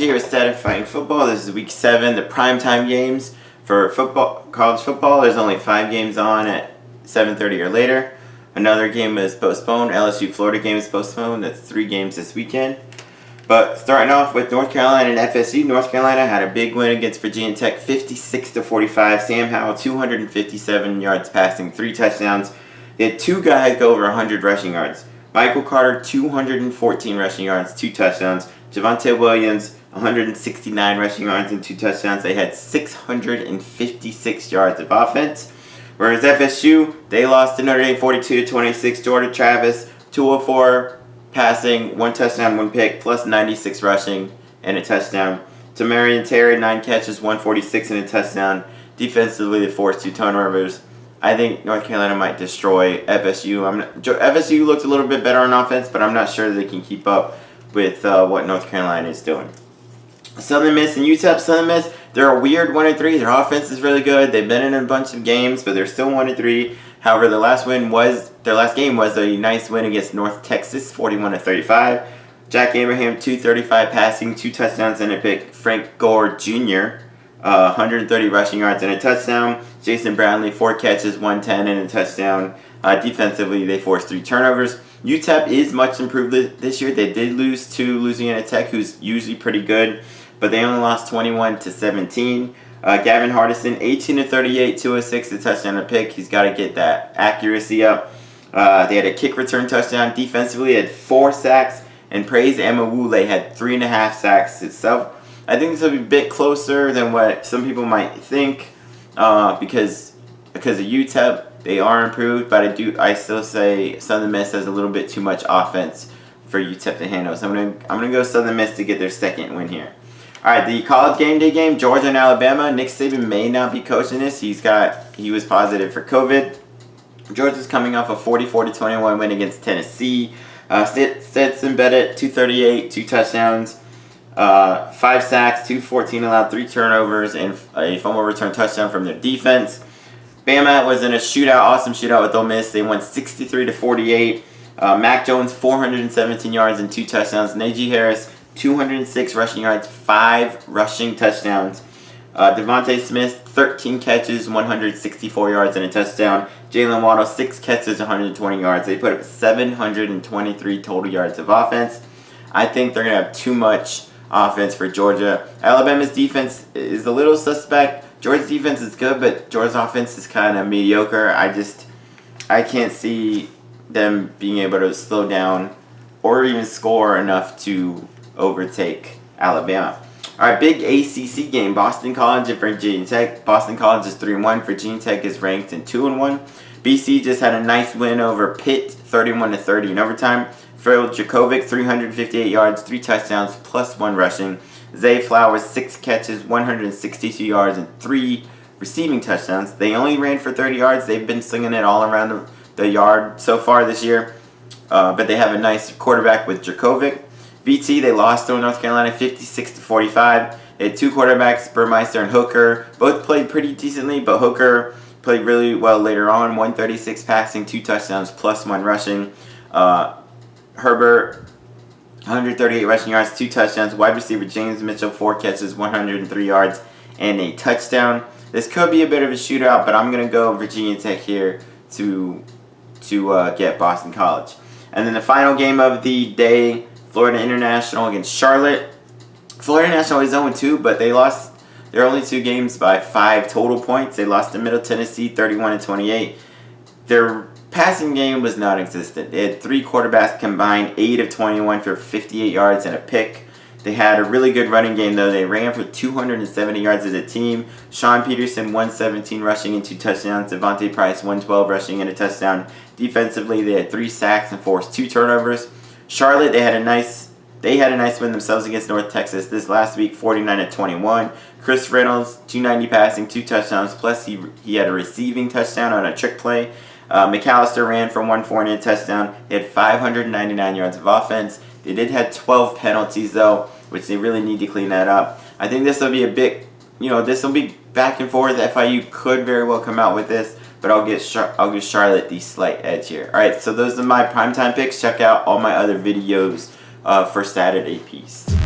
here with Static Fighting Football. This is week 7, the primetime games for football, college football. There's only 5 games on at 7:30 or later. Another game is postponed. LSU Florida game is postponed. That's 3 games this weekend. But starting off with North Carolina and FSU. North Carolina had a big win against Virginia Tech, 56-45. Sam Howell, 257 yards passing, 3 touchdowns. They had 2 guys go over 100 rushing yards. Michael Carter, 214 rushing yards, 2 touchdowns. Javonte Williams, 169 rushing yards and 2 touchdowns. They had 656 yards of offense. Whereas FSU, they lost to Notre Dame 42-26. Jordan Travis, 204 passing, 1 touchdown, 1 pick, plus 96 rushing and a touchdown. Tamarian Terry, 9 catches, 146 and a touchdown. Defensively, they forced 2 turnovers. I think North Carolina might destroy FSU. FSU looked a little bit better on offense, but I'm not sure they can keep up with what North Carolina is doing. Southern Miss and UTEP. Southern Miss, they're a weird 1-3. Their offense is really good. They've been in a bunch of games, but they're still 1-3. However, their last game was a nice win against North Texas, 41-35. Jack Abraham, 235 passing, 2 touchdowns and a pick. Frank Gore Jr., 130 rushing yards and a touchdown. Jason Brownlee, 4 catches, 110 and a touchdown. Defensively, they forced 3 turnovers. UTEP is much improved this year. They did lose to Louisiana Tech, who's usually pretty good, but they only lost 21-17. Gavin Hardison, 18-38, 206, a touchdown and a pick. He's got to get that accuracy up. They had a kick return touchdown. Defensively, they had 4 sacks, and Praise Amawule had 3.5 sacks itself. I think this will be a bit closer than what some people might think because of UTEP. They are improved, but I still say Southern Miss has a little bit too much offense for UTEP to handle. So I'm gonna go Southern Miss to get their 2nd win here. All right, the college game day game, Georgia and Alabama. Nick Saban may not be coaching this. He was positive for COVID. Georgia's coming off a 44-21 win against Tennessee. Stetson Bennett, 238, 2 touchdowns, 5 sacks, 214 allowed, 3 turnovers, and a fumble return touchdown from their defense. Bama was in a shootout, awesome shootout with Ole Miss. They won 63-48. Mac Jones, 417 yards and 2 touchdowns. Najee Harris, 206 rushing yards, 5 rushing touchdowns. Devontae Smith, 13 catches, 164 yards and a touchdown. Jalen Waddle, 6 catches, 120 yards. They put up 723 total yards of offense. I think they're going to have too much offense for Georgia. Alabama's defense is a little suspect. Georgia's defense is good, but Georgia's offense is kind of mediocre. I can't see them being able to slow down or even score enough to overtake Alabama. All right, big ACC game. Boston College and Virginia Tech. Boston College is 3-1. Virginia Tech is ranked in 2-1. BC just had a nice win over Pitt, 31-30 in overtime. Phil Djokovic, 358 yards, 3 touchdowns, plus 1 rushing. Zay Flowers, 6 catches, 162 yards, and 3 receiving touchdowns. They only ran for 30 yards. They've been slinging it all around the yard so far this year. But they have a nice quarterback with Djokovic. VT, they lost to North Carolina 56-45. They had 2 quarterbacks, Burmeister and Hooker. Both played pretty decently, but Hooker played really well later on. 136 passing, 2 touchdowns, plus 1 rushing. Herbert, 138 rushing yards, 2 touchdowns. Wide receiver James Mitchell, 4 catches, 103 yards, and a touchdown. This could be a bit of a shootout, but I'm going to go Virginia Tech here to get Boston College. And then the final game of the day, Florida International against Charlotte. Florida International is 0-2, but they lost their only 2 games by 5 total points. They lost to Middle Tennessee 31-28. Their passing game was non-existent. They had 3 quarterbacks combined, 8 of 21 for 58 yards and a pick. They had a really good running game, though. They ran for 270 yards as a team. Sean Peterson, 117 rushing and 2 touchdowns. Devontae Price, 112 rushing and a touchdown. Defensively, they had 3 sacks and forced 2 turnovers. Charlotte, they had a nice win themselves against North Texas this last week, 49-21. Chris Reynolds, 290 passing, 2 touchdowns, plus he had a receiving touchdown on a trick play. McAllister ran for 140 and a touchdown. They had 599 yards of offense. They did have 12 penalties, though, which they really need to clean that up. I think this will be a bit, this will be back and forth. FIU could very well come out with this, but I'll give Charlotte the slight edge here. All right, so those are my primetime picks. Check out all my other videos for Saturday. Peace.